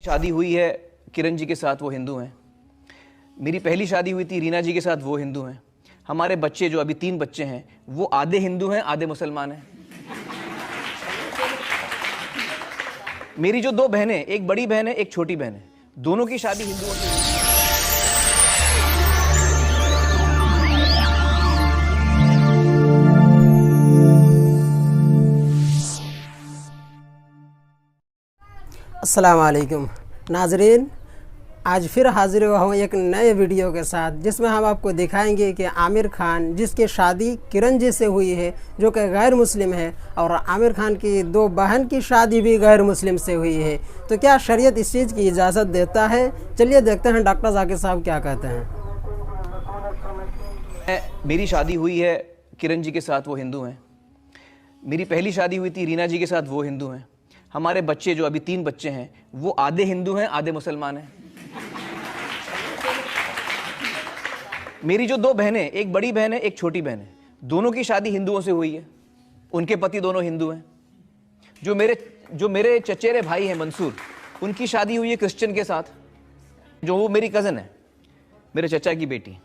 शादी हुई है किरण जी के साथ, वो हिंदू हैं। मेरी पहली शादी हुई थी रीना जी के साथ, वो हिंदू हैं। हमारे बच्चे जो अभी 3 बच्चे हैं वो आधे हिंदू हैं आधे मुसलमान हैं। मेरी जो 2 बहनें, एक बड़ी बहन है एक छोटी बहन है, दोनों की शादी हिंदुओं से हुई है। अस्सलाम वालेकुम नाजरीन, आज फिर हाजिर हुआ हूँ एक नए वीडियो के साथ, जिसमें हम आपको दिखाएंगे कि आमिर खान जिसकी शादी किरण जी से हुई है जो कि गैर मुस्लिम है, और आमिर खान की 2 बहन की शादी भी गैर मुस्लिम से हुई है, तो क्या शरीयत इस चीज़ की इजाज़त देता है? चलिए देखते हैं डॉक्टर जाकिर साहब क्या कहते हैं। मेरी शादी हुई है किरण जी के साथ, वो हिंदू हैं। मेरी पहली शादी हुई थी रीना जी के साथ, वो हिंदू हैं। हमारे बच्चे जो अभी 3 बच्चे हैं वो आधे हिंदू हैं आधे मुसलमान हैं। मेरी जो 2 बहनें, एक बड़ी बहन है एक छोटी बहन है, दोनों की शादी हिंदुओं से हुई है। उनके पति दोनों हिंदू हैं। जो मेरे चचेरे भाई हैं मंसूर, उनकी शादी हुई है क्रिश्चियन के साथ, जो वो मेरी कज़न है, मेरे चचा की बेटी।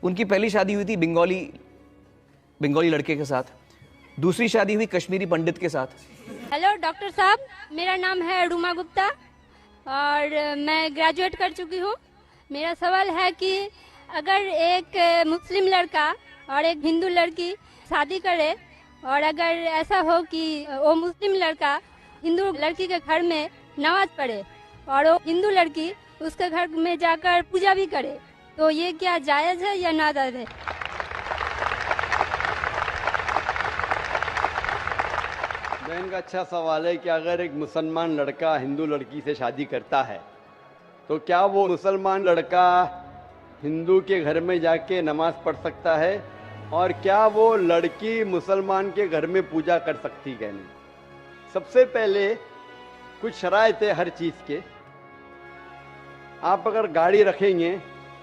उनकी पहली शादी हुई थी बंगाली लड़के के साथ, दूसरी शादी हुई कश्मीरी पंडित के साथ। हेलो डॉक्टर साहब, मेरा नाम है रुमा गुप्ता और मैं ग्रेजुएट कर चुकी हूँ। मेरा सवाल है कि अगर एक मुस्लिम लड़का और एक हिंदू लड़की शादी करे, और अगर ऐसा हो कि वो मुस्लिम लड़का हिंदू लड़की के घर में नमाज पढ़े और वो हिंदू लड़की उसके घर में जाकर पूजा भी करे, तो ये क्या जायज़ है या नाजायज़ है? बहन का अच्छा सवाल है कि अगर एक मुसलमान लड़का हिंदू लड़की से शादी करता है तो क्या वो मुसलमान लड़का हिंदू के घर में जाके नमाज पढ़ सकता है, और क्या वो लड़की मुसलमान के घर में पूजा कर सकती है? नहीं। सबसे पहले कुछ शराइत है हर चीज़ के। आप अगर गाड़ी रखेंगे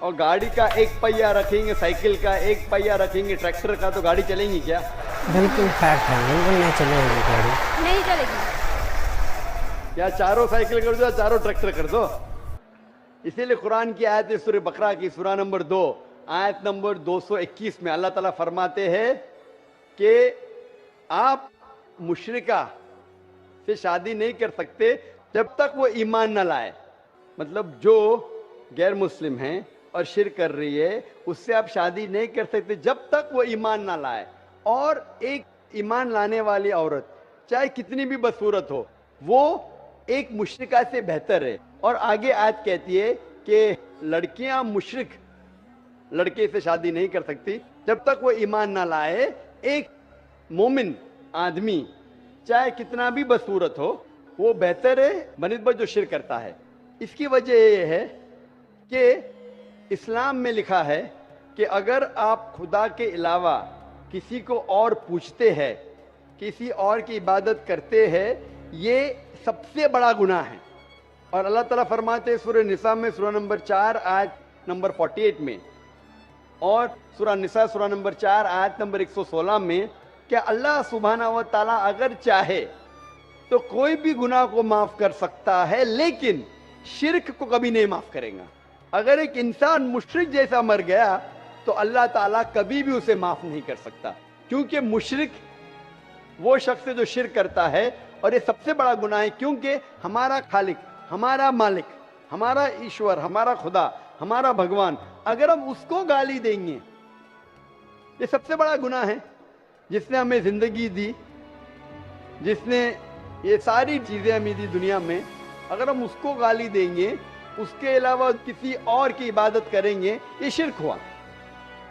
और गाड़ी का एक पहिया रखेंगे, साइकिल का एक पहिया रखेंगे, ट्रैक्टर का, तो गाड़ी चलेंगी क्या? बिल्कुल फैक्ट है, बिल्कुल नहीं चलेगी गाड़ी, नहीं चलेगी। या चारों साइकिल कर दो या चारों ट्रैक्टर कर दो। इसीलिए कुरान की आयत सूरह बकरा की सूरा नंबर 2 आयत नंबर 221 में अल्लाह ताला फरमाते हैं कि आप मुशरिका से शादी नहीं कर सकते जब तक वो ईमान न लाए। मतलब जो गैर मुस्लिम हैं और शिर्क कर रही है, उससे आप शादी नहीं कर सकते जब तक वो ईमान ना लाए। और एक ईमान लाने वाली औरत चाहे कितनी भी बदसूरत हो, वो एक मुशरिका से बेहतर है। और आगे आयत कहती है कि लड़कियां मुशरिक लड़के से शादी नहीं कर सकती जब तक वो ईमान ना लाए। एक मोमिन आदमी चाहे कितना भी बदसूरत हो, वो बेहतर है बनिस्बत जो शिर्क करता है। इसकी वजह यह है कि इस्लाम में लिखा है कि अगर आप खुदा के अलावा किसी को और पूछते हैं, किसी और की इबादत करते हैं, ये सबसे बड़ा गुनाह है। और अल्लाह ताला फरमाते हैं सूरह निसा में सूरा नंबर 4 आयत नंबर 48 में, और सूरा निसा सूरा नंबर 4 आयत नंबर 116 में, कि अल्लाह सुब्हाना व तआला अगर चाहे तो कोई भी गुनाह को माफ कर सकता है, लेकिन शिर्क को कभी नहीं माफ करेगा। अगर एक इंसान मुशरिक जैसा मर गया तो अल्लाह ताला कभी भी उसे माफ नहीं कर सकता, क्योंकि मुशरिक वो शख्स है जो शिर्क करता है। और ये सबसे बड़ा गुनाह है, क्योंकि हमारा खालिक, हमारा मालिक, हमारा ईश्वर, हमारा खुदा, हमारा भगवान, अगर हम उसको गाली देंगे, ये सबसे बड़ा गुनाह है। जिसने हमें जिंदगी दी, जिसने ये सारी चीजें हमें दी दुनिया में, अगर हम उसको गाली देंगे, उसके अलावा किसी और की इबादत करेंगे, ये शिर्क हुआ।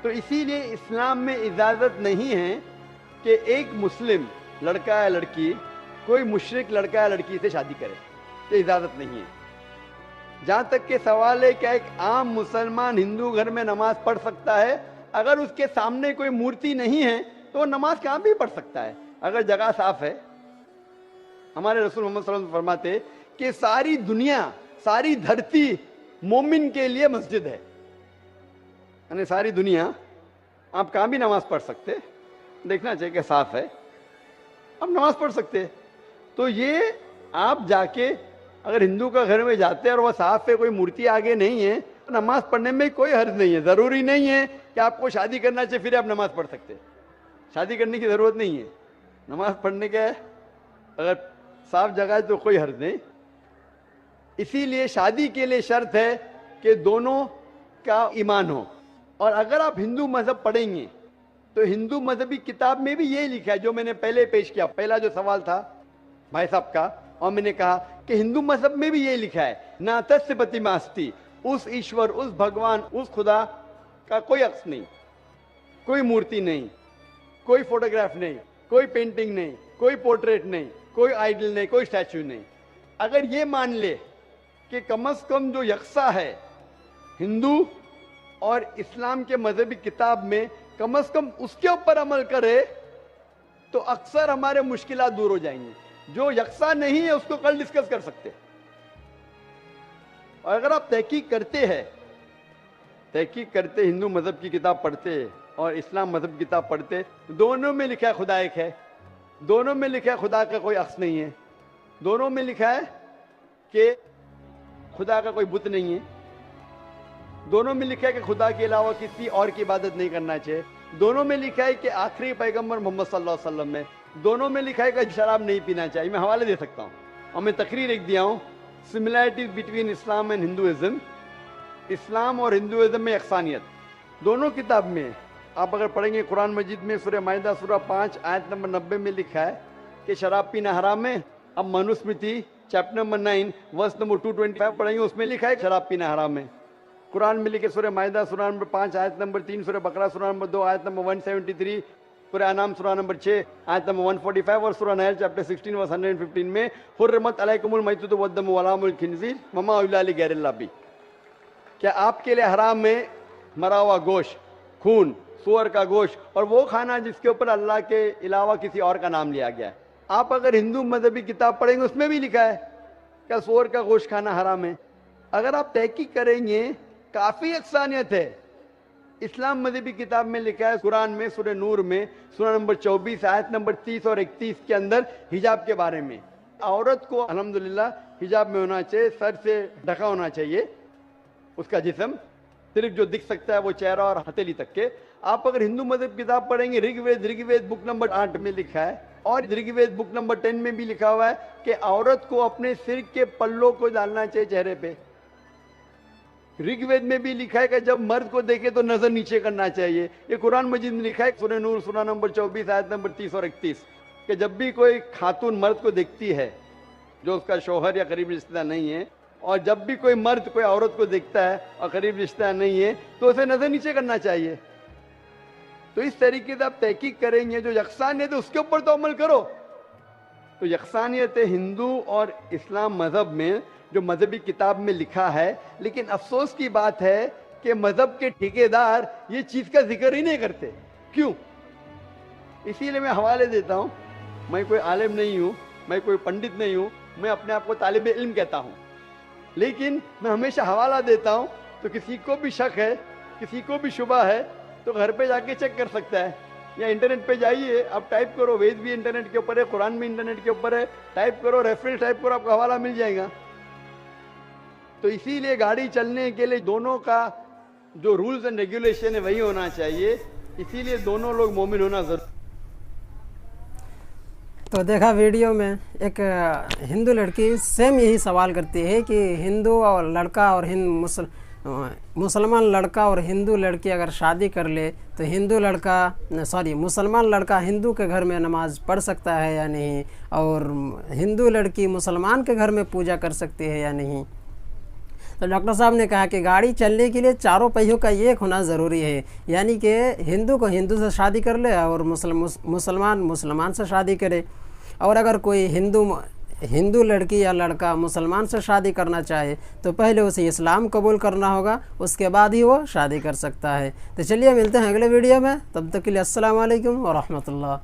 तो इसीलिए इस्लाम में इजाज़त नहीं है कि एक मुस्लिम लड़का या लड़की कोई मुशरिक लड़का या लड़की से शादी करे, ये इजाज़त नहीं है। जहाँ तक के सवाल है क्या एक आम मुसलमान हिंदू घर में नमाज पढ़ सकता है? अगर उसके सामने कोई मूर्ति नहीं है तो वो नमाज कहाँ भी पढ़ सकता है, अगर जगह साफ है। हमारे रसूल मोहम्मद सल्लल्लाहु अलैहि वसल्लम फरमाते कि सारी दुनिया, सारी धरती मोमिन के लिए मस्जिद है। यानी सारी दुनिया आप कहाँ भी नमाज पढ़ सकते, देखना चाहिए कि साफ है, आप नमाज पढ़ सकते। तो ये आप जाके अगर हिंदू का घर में जाते हैं और वह साहब पे कोई मूर्ति आगे नहीं है तो नमाज पढ़ने में कोई हर्ज नहीं है। जरूरी नहीं है कि आपको शादी करना चाहिए फिर आप नमाज पढ़ सकते हैं। शादी करने की जरूरत नहीं है, नमाज पढ़ने का अगर साफ जगह है तो कोई हर्ज नहीं। इसीलिए शादी के लिए शर्त है कि दोनों का ईमान हो। और अगर आप हिंदू मजहब पढ़ेंगे तो हिंदू मजहबी किताब में भी यही लिखा है जो मैंने पहले पेश किया, पहला जो सवाल था भाई साहब का, और मैंने कहा कि हिंदू मजहब में भी यही लिखा है, ना तस्य प्रतिमास्ति, उस ईश्वर, उस भगवान, उस खुदा का कोई अक्स नहीं, कोई मूर्ति नहीं, कोई फोटोग्राफ नहीं, कोई पेंटिंग नहीं, कोई पोर्ट्रेट नहीं, कोई आइडल नहीं, कोई स्टैचू नहीं। अगर ये मान ले कि कम से कम जो यकसा है हिंदू और इस्लाम के मजहबी किताब में, कम से कम उसके ऊपर अमल करे तो अक्सर हमारे मुश्किलात दूर हो जाएंगी। जो यकसा नहीं है उसको कल डिस्कस कर सकते हैं। और अगर आप तहकीक करते हिंदू मजहब की किताब पढ़ते और इस्लाम मजहब की किताब पढ़ते, दोनों में लिखा है खुदा एक है, दोनों में लिखा है खुदा का कोई अक्स नहीं है, दोनों में लिखा है कि खुदा का कोई बुत नहीं है, दोनों में लिखा है कि खुदा के अलावा किसी और की इबादत नहीं करना चाहिए, दोनों में लिखा है कि आखिरी पैगंबर मोहम्मद सल्लल्लाहु अलैहि वसल्लम में, दोनों में लिखा है कि शराब नहीं पीना चाहिए। मैं हवाले दे सकता हूँ और मैं तकरीर एक दिया हूँ, similarities between Islam and Hinduism, Islam और हिंदुइज्म में यकसानियत, दोनों किताब में आप अगर पढ़ेंगे कुरान मजीद में सूरह माइदा सूरह 5 आयत नंबर 90 में लिखा है कि शराब पीना हराम है। अब Manusmriti chapter number 9 verse number 225 पढ़ेंगे, उसमें लिखा है शराब पीना हराम है। कुरान में लिखे सूरह माइदा सूरह नंबर 5 आयत नंबर 3, सूरह बकरा सूरह नंबर 2 आयत नंबर 173, सूरह अनाम सूरह नंबर 6 आयत नंबर 145 और सूरह नहल चैप्टर 16 वर्स 115 में हुर्रिमत अलैकुमुल मैततु वद्दमु वलाहुमुल खिंजीर वमा उहिल्ला लिगैरिल्लाह बिह। क्या आपके लिए हराम है मरा हुआ गोश्त, खून, सूअर का गोश्त और वो खाना जिसके ऊपर अल्लाह के अलावा किसी और का नाम लिया गया है। आप अगर हिंदू मजहबी किताब पढ़ेंगे उसमें भी लिखा है क्या सूअर का गोश्त खाना हराम है। अगर आप तहकीक करेंगे काफी यकसानियत है। इस्लाम मजहबी किताब में लिखा है कुरान में सूरह नूर में सूरह नंबर 24 आयत नंबर 30 और 31 के अंदर हिजाब के बारे में, औरत को अल्हम्दुलिल्लाह हिजाब में होना चाहिए, सर से ढका होना चाहिए उसका जिस्म, सिर्फ जो दिख सकता है वो चेहरा और हथेली तक के। आप अगर हिंदू मजहब किताब पढ़ेंगे ऋग्वेद बुक नंबर 8 में लिखा है और ऋग्वेद बुक नंबर 10 में भी लिखा हुआ है कि औरत को अपने सिर के पल्लों को डालना चाहिए चेहरे पे। ऋग्वेद में भी लिखा है कि जब मर्द को देखे तो नजर नीचे करना चाहिए। ये कुरान मजीद में लिखा है सूरह नूर सूरह नंबर 24 आयत नंबर 30 और 31 कि जब भी कोई खातून मर्द को देखती है जो उसका शौहर या करीबी रिश्तेदार नहीं है, और जब भी कोई मर्द कोई औरत को देखता है और करीब रिश्तेदार नहीं है तो उसे नजर नीचे करना चाहिए। तो इस तरीके से आप तहकीक करेंगे, जो यकसानियत है उसके ऊपर तो अमल करो। तो यकसानियत हिंदू और इस्लाम मजहब में जो मजहबी किताब में लिखा है, लेकिन अफसोस की बात है कि मजहब के ठेकेदार ये चीज का जिक्र ही नहीं करते। क्यों? इसीलिए मैं हवाले देता हूं, मैं कोई आलिम नहीं हूं, मैं कोई पंडित नहीं हूं, मैं अपने आप को तालिब इल्म कहता हूं, लेकिन मैं हमेशा हवाला देता हूं। तो किसी को भी शक है, किसी को भी शुबा है तो घर पे जाके चेक कर सकता है, या इंटरनेट पे जाइए, आप टाइप करो, वेद भी इंटरनेट के ऊपर है, कुरान भी इंटरनेट के ऊपर है, टाइप करो, रेफरेंस टाइप करो, आपको हवाला मिल जाएगा। तो इसीलिए गाड़ी चलने के लिए दोनों का जो रूल्स एंड रेगुलेशन है वही होना चाहिए, इसीलिए दोनों लोग मोमिन होना जरूरी। तो देखा वीडियो में एक हिंदू लड़की सेम यही सवाल करती है कि हिंदू और लड़का और मुसलमान लड़का और हिंदू लड़की अगर शादी कर ले तो मुसलमान लड़का हिंदू के घर में नमाज पढ़ सकता है या नहीं, और हिंदू लड़की मुसलमान के घर में पूजा कर सकती है या नहीं। तो डॉक्टर साहब ने कहा कि गाड़ी चलने के लिए चारों पहियों का एक होना ज़रूरी है, यानी कि हिंदू को हिंदू से शादी कर ले और मुसलमान मुसलमान से शादी करे। और अगर कोई हिंदू लड़की या लड़का मुसलमान से शादी करना चाहे तो पहले उसे इस्लाम कबूल करना होगा, उसके बाद ही वो शादी कर सकता है। तो चलिए मिलते हैं अगले वीडियो में, तब तक के लिए अस्सलाम वालेकुम व रहमतुल्लाह।